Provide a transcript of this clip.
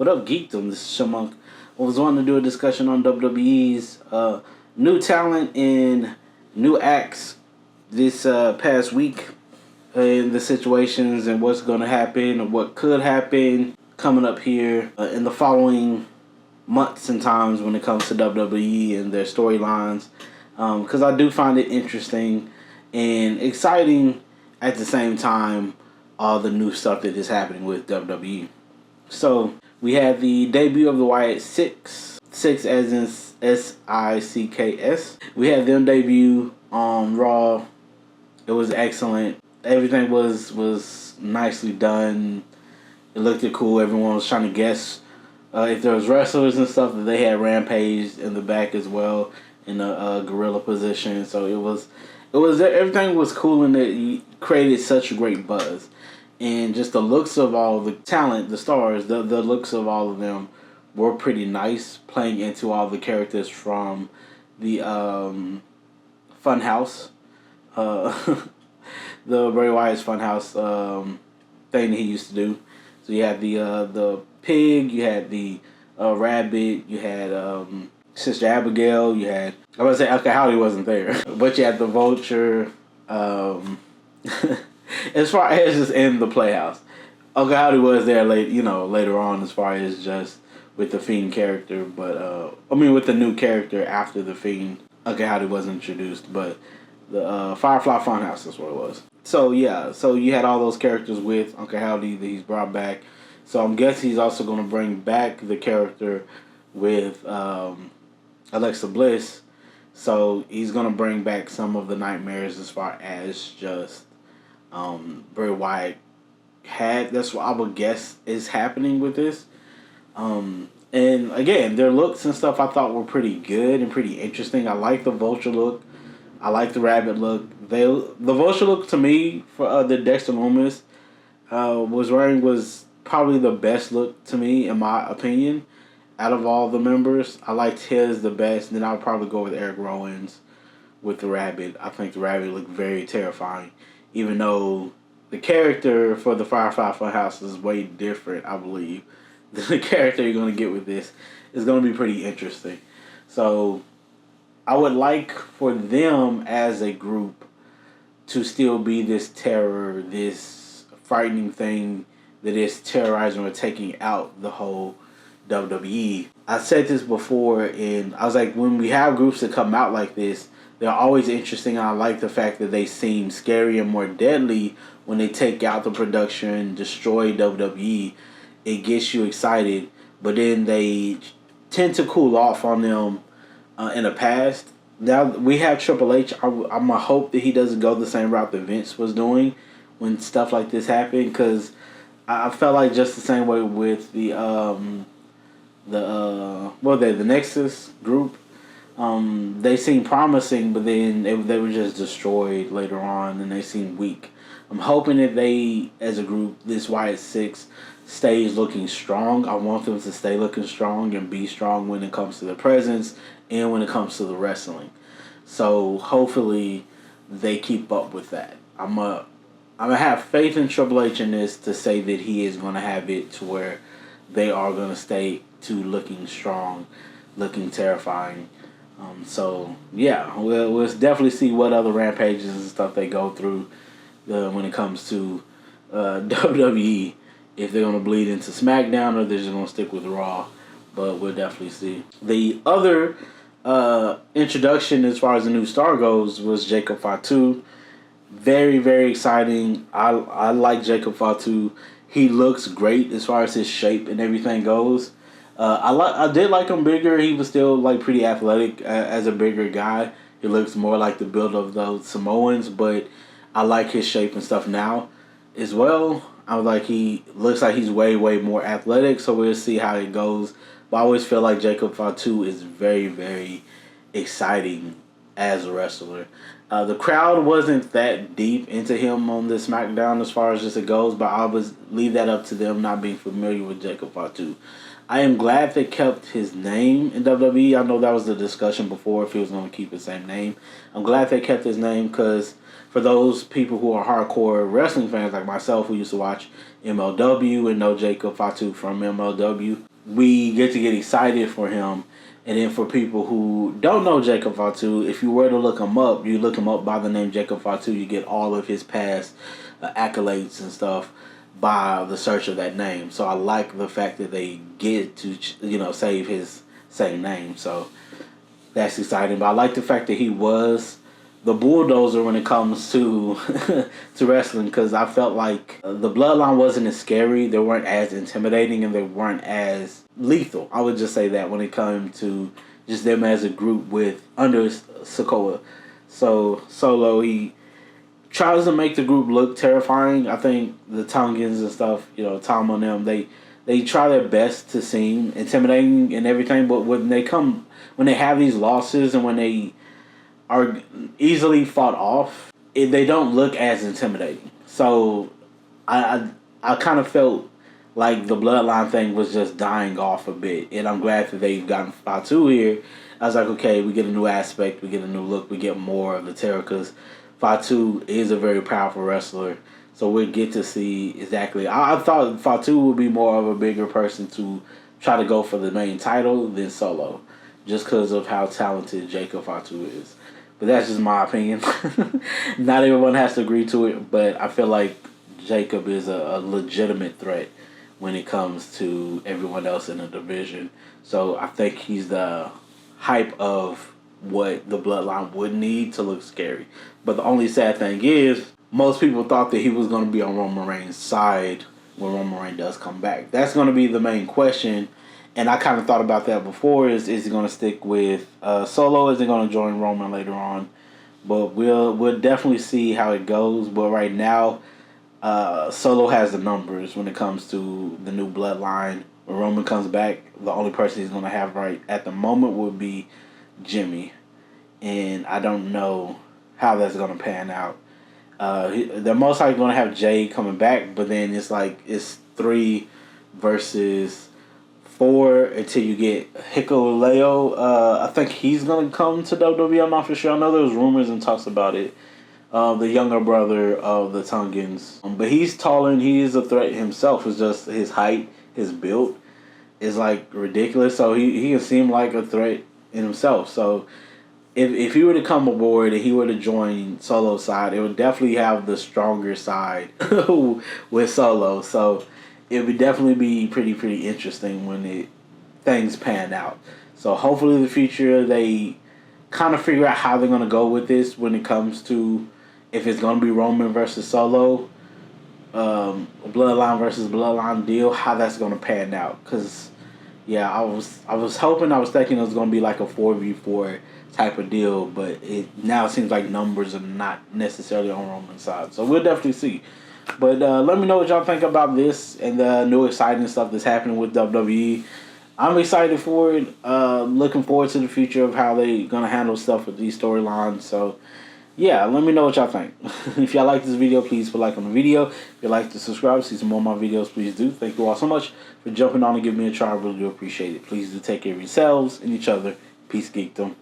What up, Geekdom? This is Shamunk. I was wanting to do a discussion on WWE's new talent and new acts this past week, and the situations and what's going to happen or what could happen coming up here in the following months and times when it comes to WWE and their storylines. Because I do find it interesting and exciting at the same time, all the new stuff that is happening with WWE. So we had the debut of the Wyatt 6 as in SICKS. We had them debut on Raw. It was excellent. Everything was nicely done. It looked cool. Everyone was trying to guess if there was wrestlers and stuff. That they had Rampage in the back as well in a gorilla position. So it was everything was cool, and it created such a great buzz. And just the looks of all the talent, the stars, the looks of all of them were pretty nice, playing into all the characters from the Funhouse, the Bray Wyatt's Funhouse thing that he used to do. So you had the pig, you had the rabbit, you had Sister Abigail, you had, I was gonna say Uncle Howdy wasn't there, but you had the Vulture. As far as just in the Playhouse, Uncle Howdy was there later on, as far as just with the Fiend character, but with the new character after the Fiend, Uncle Howdy wasn't introduced, but the Firefly Funhouse is what it was. So yeah, so you had all those characters with Uncle Howdy that he's brought back. So I'm guessing he's also going to bring back the character with Alexa Bliss. So he's going to bring back some of the nightmares as far as just Bray Wyatt had. That's what I would guess is happening with this. And again, their looks and stuff I thought were pretty good and pretty interesting. I like the Vulture look. I like the Rabbit look. The Vulture look to me for the Dexter Lumis was wearing was probably the best look to me, in my opinion, out of all the members. I liked his the best. Then I would probably go with Eric Rowan's with the Rabbit. I think the Rabbit looked very terrifying, even though the character for the Firefly Funhouse is way different, I believe. The character you're going to get with this is going to be pretty interesting. So I would like for them as a group to still be this terror, this frightening thing that is terrorizing or taking out the whole WWE. I said this before, and I was like, when we have groups that come out like this, they're always interesting. I like the fact that they seem scary and more deadly when they take out the production, destroy WWE. It gets you excited, but then they tend to cool off on them in the past. Now we have Triple H. I'm going to hope that he doesn't go the same route that Vince was doing when stuff like this happened, because I felt like just the same way with the Nexus group. They seemed promising, but then they were just destroyed later on, and they seemed weak. I'm hoping that they, as a group, this Wyatt 6 stays looking strong. I want them to stay looking strong and be strong when it comes to the presence and when it comes to the wrestling. So hopefully they keep up with that. I'm gonna have faith in Triple H in this to say that he is gonna have it to where they are gonna stay to looking strong, looking terrifying. So yeah, we'll definitely see what other rampages and stuff they go through when it comes to WWE. If they're gonna bleed into SmackDown or they're just gonna stick with Raw, but we'll definitely see. The other introduction as far as the new star goes was Jacob Fatu. Very, very exciting. I like Jacob Fatu. He looks great as far as his shape and everything goes. I did like him bigger. He was still pretty athletic as a bigger guy. He looks more like the build of those Samoans, but I like his shape and stuff now as well. I was like, he looks like he's way, way more athletic, so we'll see how it goes. But I always feel like Jacob Fatu is very, very exciting as a wrestler. The crowd wasn't that deep into him on the SmackDown as far as just it goes, but I would leave that up to them not being familiar with Jacob Fatu. I am glad they kept his name in WWE. I know that was the discussion before if he was going to keep his same name. I'm glad they kept his name because for those people who are hardcore wrestling fans like myself who used to watch MLW and know Jacob Fatu from MLW, we get excited for him. And then for people who don't know Jacob Fatu, if you were to look him up, you look him up by the name Jacob Fatu, you get all of his past accolades and stuff by the search of that name. So I like the fact that they get to, save his same name. So that's exciting. But I like the fact that he was the bulldozer when it comes to to wrestling, because I felt like the Bloodline wasn't as scary, they weren't as intimidating, and they weren't as lethal. I would just say that when it came to just them as a group with under Sokoa. So Solo, he tries to make the group look terrifying. I think the Tongans and stuff, Tom on them, they try their best to seem intimidating and everything, but when they have these losses and when they are easily fought off, they don't look as intimidating. So I kind of felt like the Bloodline thing was just dying off a bit, and I'm glad that they've gotten Fatu here. I was like, okay, we get a new aspect, we get a new look, we get more of the terror, because Fatu is a very powerful wrestler. So we'll get to see exactly. I thought Fatu would be more of a bigger person to try to go for the main title than Solo, just because of how talented Jacob Fatu is. But that's just my opinion. Not everyone has to agree to it, but I feel like Jacob is a legitimate threat when it comes to everyone else in the division. So I think he's the hype of what the Bloodline would need to look scary. But the only sad thing is, most people thought that he was going to be on Roman Reigns' side when Roman Reigns does come back. That's going to be the main question. And I kind of thought about that before. Is he going to stick with Solo? Is he going to join Roman later on? But we'll definitely see how it goes. But right now, Solo has the numbers when it comes to the new Bloodline. When Roman comes back, the only person he's going to have right at the moment would be Jimmy. And I don't know how that's going to pan out. They're most likely going to have Jay coming back, but then it's 3 versus 4 until you get Hikuleo. I think he's going to come to WWE. I'm not for sure. I know there's rumors and talks about it. The younger brother of the Tongans. But he's taller and he is a threat himself. It's just his height, his build is ridiculous. So he can seem like a threat in himself. So if he were to come aboard and he were to join Solo's side, it would definitely have the stronger side with Solo. So it would definitely be pretty interesting when things pan out. So hopefully in the future they kind of figure out how they're going to go with this when it comes to if it's going to be Roman versus Solo, Bloodline versus Bloodline deal, how that's going to pan out. Because, yeah, I was hoping, I was thinking it was going to be like a 4v4 type of deal, but now it seems like numbers are not necessarily on Roman's side. So we'll definitely see. But let me know what y'all think about this and the new exciting stuff that's happening with WWE. I'm excited for it. Looking forward to the future of how they're going to handle stuff with these storylines. So, yeah, let me know what y'all think. If y'all like this video, please put a like on the video. If you'd like to subscribe, see some more of my videos, please do. Thank you all so much for jumping on and giving me a try. I really do appreciate it. Please do take care of yourselves and each other. Peace, geekdom.